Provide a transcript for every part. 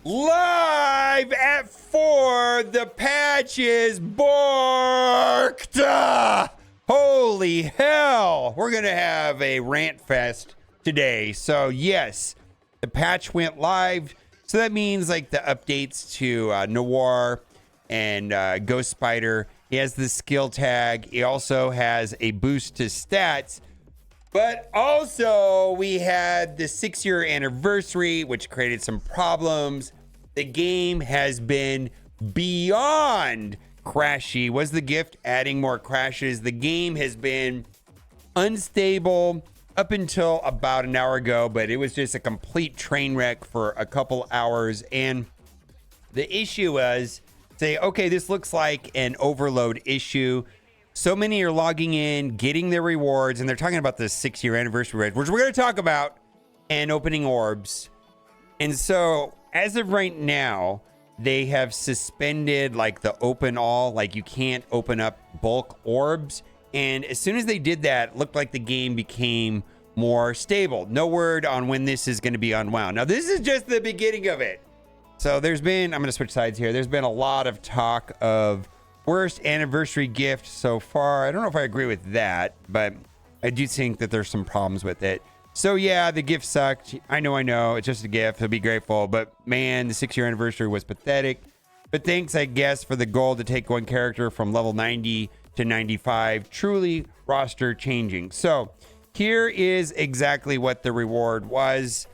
Live at 4, the patch is borked. Holy hell. We're going to have a rant fest today. So yes, the patch went live. So that means like the updates to Noir and Ghost Spider. He has the skill tag. He also has a boost to stats. But also, we had the 6-year anniversary, which created some problems. The game has been beyond crashy. Was the gift adding more crashes? The game has been unstable up until about an hour ago, but it was just a complete train wreck for a couple hours. And the issue was, say, okay, this looks like an overload issue. So many are logging in, getting their rewards, and they're talking about the 6-year anniversary reward, which we're going to talk about, and opening orbs. And so, as of right now, they have suspended like the open all, like you can't open up bulk orbs. And as soon as they did that, it looked like the game became more stable. No word on when this is going to be unwound. Now, this is just the beginning of it. So there's been, I'm going to switch sides here. There's been a lot of talk of worst anniversary gift so far. I don't know if I agree with that, but I do think that there's some problems with it. So yeah, the gift sucked. I know. It's just a gift. I'll be grateful. But man, the 6-year anniversary was pathetic. But thanks, I guess, for the goal to take one character from level 90 to 95. Truly roster changing. So here is exactly what the reward was.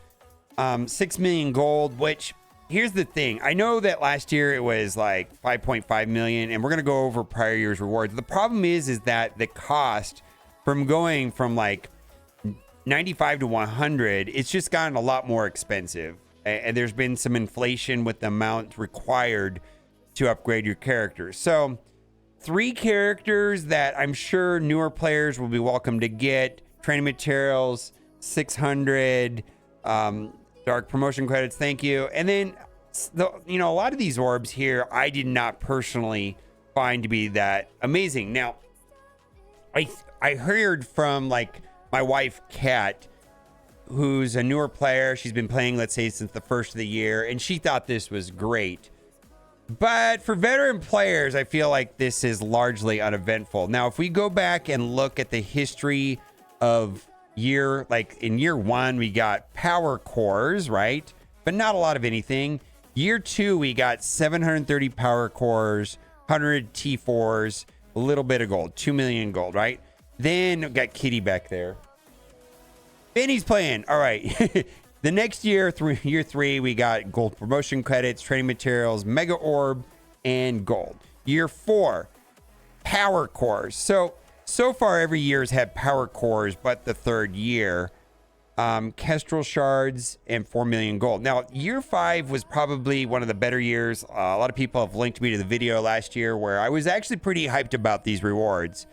6 million gold, which... Here's the thing. I know that last year it was like 5.5 million, and we're going to go over prior year's rewards. The problem is that the cost from going from like 95 to 100, it's just gotten a lot more expensive. And there's been some inflation with the amount required to upgrade your characters. So 3 characters that I'm sure newer players will be welcome to get: training materials, 600, dark promotion credits, thank you. And then, a lot of these orbs here, I did not personally find to be that amazing. Now, I heard from like my wife, Kat, who's a newer player. She's been playing, let's say, since the first of the year, and she thought this was great. But for veteran players, I feel like this is largely uneventful. Now, if we go back and look at the history of in year 1, we got power cores, right? But not a lot of anything. Year 2, we got 730 power cores, 100 T4s, a little bit of gold, 2 million gold, right? Then we got Kitty back there. Benny's playing. All right. The next year, year 3, we got gold promotion credits, training materials, mega orb, and gold. Year 4, power cores. So far, every year has had power cores, but the third year, Kestrel shards and 4 million gold. Now, year 5 was probably one of the better years. A lot of people have linked me to the video last year where I was actually pretty hyped about these rewards.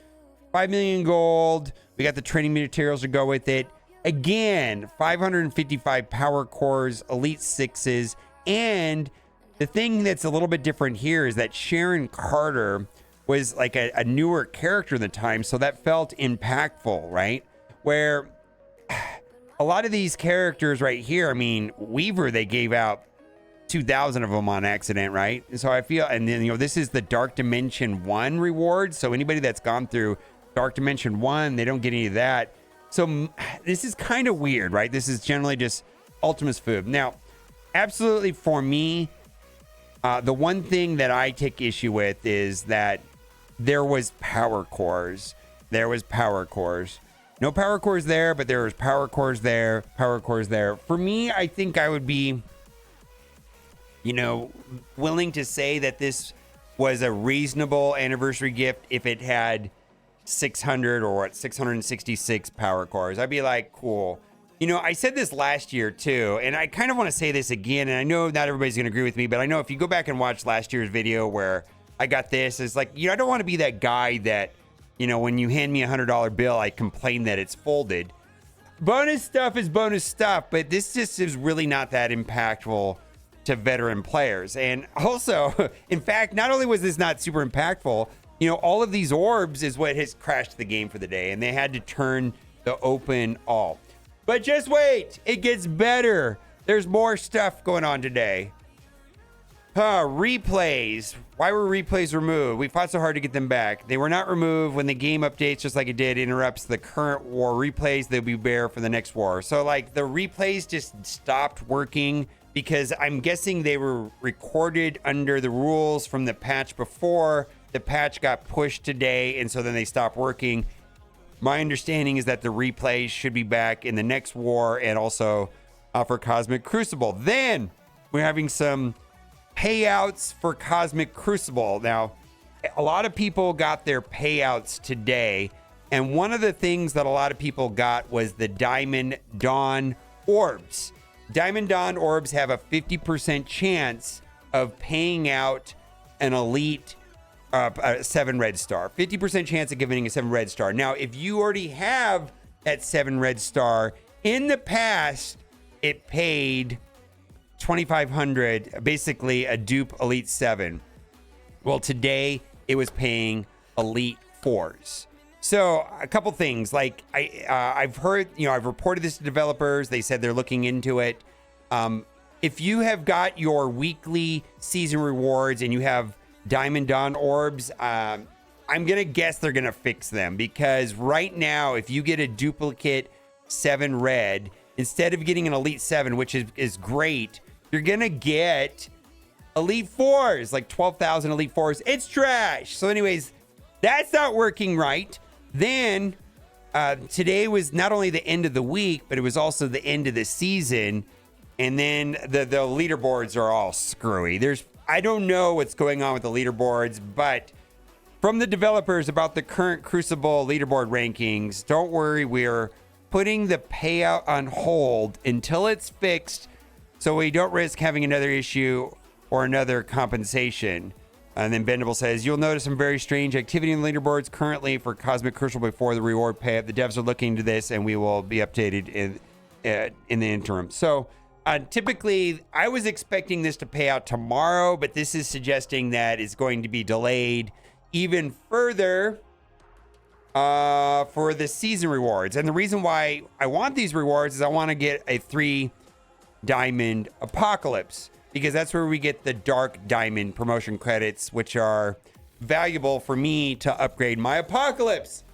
5 million gold. We got the training materials to go with it. Again, 555 power cores, elite 6s. And the thing that's a little bit different here is that Sharon Carter was like a newer character at the time, so that felt impactful, right? Where a lot of these characters right here, I mean, Weaver, they gave out 2,000 of them on accident, right? And so I feel, and then, this is the Dark Dimension 1 reward, so anybody that's gone through Dark Dimension 1, they don't get any of that. So this is kind of weird, right? This is generally just Ultima's food. Now, absolutely for me, the one thing that I take issue with is that there was power cores. No power cores there, but there was power cores there, For me, I think I would be, willing to say that this was a reasonable anniversary gift if it had 600 or 666 power cores. I'd be like, cool. I said this last year too, and I kind of want to say this again, and I know not everybody's going to agree with me, but I know if you go back and watch last year's video where I got this, it's like, I don't want to be that guy that, when you hand me $100 bill, I complain that it's folded. Bonus stuff is bonus stuff, but this just is really not that impactful to veteran players. And also, in fact, not only was this not super impactful, all of these orbs is what has crashed the game for the day, and they had to turn the open all. But just wait, it gets better. There's more stuff going on today. Replays. Why were replays removed? We fought so hard to get them back. They were not removed when the game updates, just like it did, interrupts the current war. Replays, they'll be there for the next war. So, like, the replays just stopped working because I'm guessing they were recorded under the rules from the patch before. The patch got pushed today, and so then they stopped working. My understanding is that the replays should be back in the next war and also for Cosmic Crucible. Then we're having some payouts for Cosmic Crucible. Now, a lot of people got their payouts today, and one of the things that a lot of people got was the Diamond Dawn Orbs. Diamond Dawn Orbs have a 50% chance of paying out an elite 7 red star. 50% chance of giving a 7 red star. Now, if you already have that 7 red star, in the past, it paid 2,500, basically a dupe elite 7. Well, today it was paying elite 4s. So a couple things, like I've heard, I've reported this to developers. They said they're looking into it. If you have got your weekly season rewards and you have Diamond Dawn Orbs, I'm going to guess they're going to fix them, because right now, if you get a duplicate 7 red, instead of getting an elite 7, which is great, you're going to get elite 4s, like 12,000 elite 4s. It's trash. So anyways, that's not working right. Then today was not only the end of the week, but it was also the end of the season. And then the leaderboards are all screwy. I don't know what's going on with the leaderboards, but from the developers about the current Crucible leaderboard rankings, don't worry, we're putting the payout on hold until it's fixed, so we don't risk having another issue or another compensation. And then Bendable says, you'll notice some very strange activity in the leaderboards currently for Cosmic Crucible before the reward payout. The devs are looking into this, and we will be updated in the interim. So typically, I was expecting this to pay out tomorrow, but this is suggesting that it's going to be delayed even further for the season rewards. And the reason why I want these rewards is I want to get a 3 diamond apocalypse, because that's where we get the dark diamond promotion credits, which are valuable for me to upgrade my apocalypse.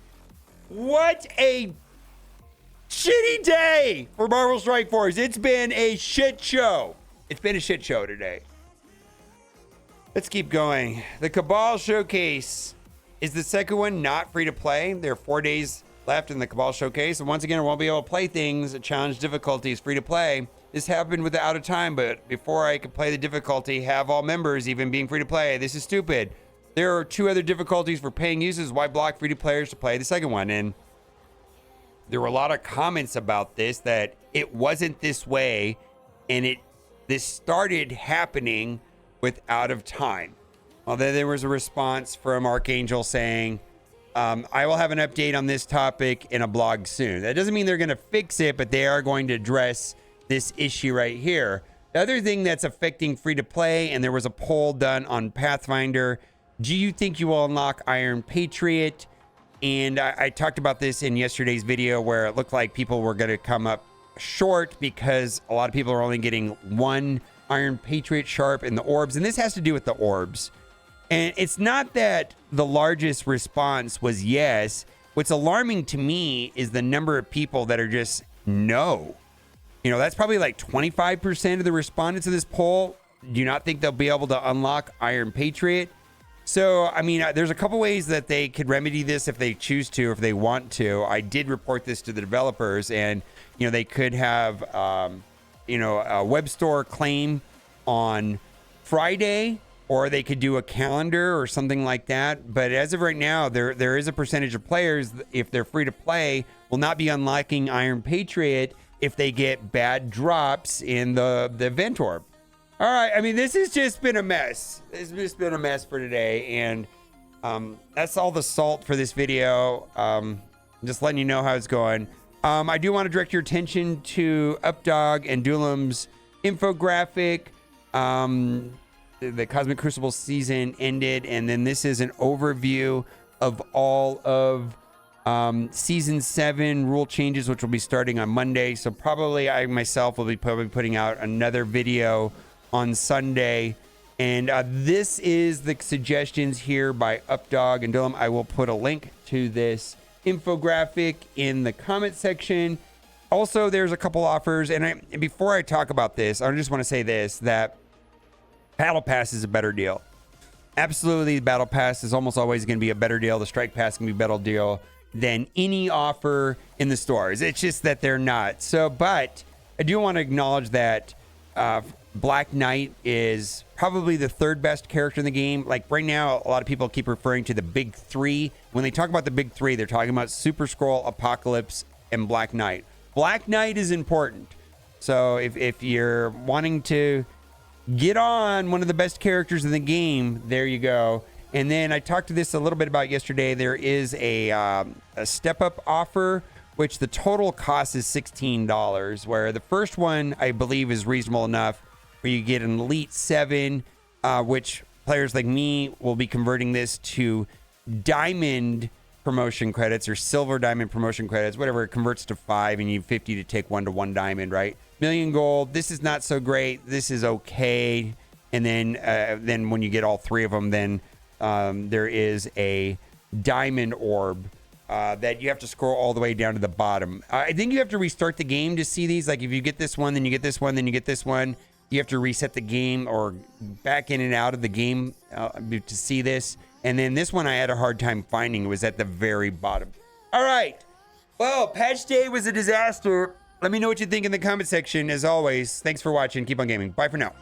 What a shitty day for Marvel Strike Force. It's been a shit show. It's been a shit show today. Let's keep going. The Cabal Showcase is the second one not free to play. There are 4 days left in the Cabal Showcase, and once again, I won't be able to play things at challenge difficulties free to play. This happened with the Out of Time, but before I could play the difficulty, have all members even being free to play. This is stupid. There are 2 other difficulties for paying users. Why block free to players to play the second one? And there were a lot of comments about this, that it wasn't this way, and this started happening with Out of Time. Well, then there was a response from Archangel saying, I will have an update on this topic in a blog soon. That doesn't mean they're going to fix it, but they are going to address this issue right here. The other thing that's affecting free to play, and there was a poll done on Pathfinder, do you think you will unlock Iron Patriot? And I talked about this in yesterday's video, where it looked like people were going to come up short because a lot of people are only getting 1 Iron Patriot sharp in the orbs. And this has to do with the orbs. And it's not that the largest response was yes. What's alarming to me is the number of people that are just no. That's probably like 25% of the respondents of this poll do not think they'll be able to unlock Iron Patriot. So, I mean, there's a couple ways that they could remedy this if they choose to, or if they want to. I did report this to the developers, and, they could have, a web store claim on Friday, or they could do a calendar or something like that. But as of right now, there is a percentage of players, if they're free to play, will not be unlocking Iron Patriot if they get bad drops in the event orb. All right, I mean, this has just been a mess. It's just been a mess for today, and that's all the salt for this video. Just letting you know how it's going. I do want to direct your attention to Updog and Duelim's infographic. The Cosmic Crucible season ended, and then this is an overview of all of season 7 rule changes, which will be starting on Monday. So probably I myself will be putting out another video on Sunday, And this is the suggestions here by Updog and Dylan. I will put a link to this infographic in the comment section. Also, there's a couple offers. And before I talk about this, I just want to say this, that Battle Pass is a better deal. Absolutely, the Battle Pass is almost always going to be a better deal. The Strike Pass can be a better deal than any offer in the stores. It's just that they're not. So, but I do want to acknowledge that Black Knight is probably the third best character in the game. Like right now, a lot of people keep referring to the big three. When they talk about the big three, they're talking about Super Skrull, Apocalypse, and Black Knight. Black Knight is important. So if you're wanting to get on one of the best characters in the game, there you go. And then I talked to this a little bit about yesterday. There is a step-up offer, which the total cost is $16, where the first one, I believe, is reasonable enough, where you get an Elite 7, which players like me will be converting this to Diamond promotion credits or Silver Diamond promotion credits, whatever. It converts to 5, and you have 50 to take 1 to 1 diamond, right? Million gold. This is not so great. This is okay. And then when you get all 3 of them, then there is a diamond orb that you have to scroll all the way down to the bottom. I think you have to restart the game to see these. Like if you get this one, then you get this one, then you get this one. You have to reset the game or back in and out of the game to see this. And then this one I had a hard time finding. It was at the very bottom. All right. Well, patch day was a disaster. Let me know what you think in the comment section. As always, thanks for watching. Keep on gaming. Bye for now.